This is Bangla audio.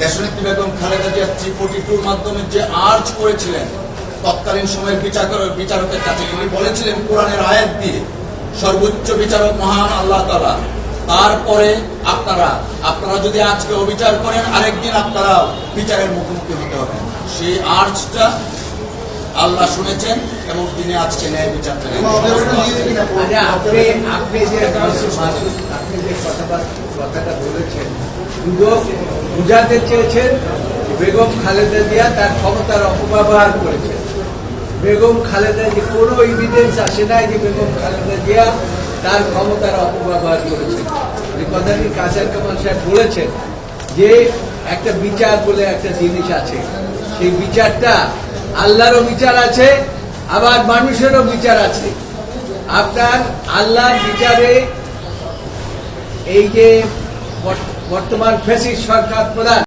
দেশনেত্রী বেগম খালেদা জিয়া 342 মাধ্যমে যে আর্জ করেছিলেন তৎকালীন সময়ের বিচারকের কাছে, তিনি বলেছিলেন কোরআনের আয়াত দিয়ে সর্বোচ্চ বিচারক মহান আল্লাহ তাআলা। তারপরে আপনারা যদি আজকে অবিচার করেন, আরেকদিন আপনারা বিচারের মুখোমুখি হতে হবে। সেই আর্জটা আল্লাহ শুনেছেন এবং তিনি আজকে ন্যায় বিচার করেন। আপনি যে কথাটা বলেছেন, বুঝাতে চেয়েছেন বেগম খালেদা জিয়া তার ক্ষমতার অপব্যবহার করেছেন। বেগম খালেদা জিয়া কোনো এভিডেন্স আসে নাই যে বেগম খালেদা জিয়া তার ক্ষমতার অপব্যবহার করেছেন। যে কথাটি কাদের কামাল সাহেব বলেছেন যে একটা বিচার বলে একটা জিনিস আছে, সেই বিচারটা আল্লাহরও বিচার আছে, আবার মানুষেরও বিচার আছে। আপনার আল্লাহর বিচারে এই যে বর্তমান ফ্যাসিস্ট সরকার প্রধান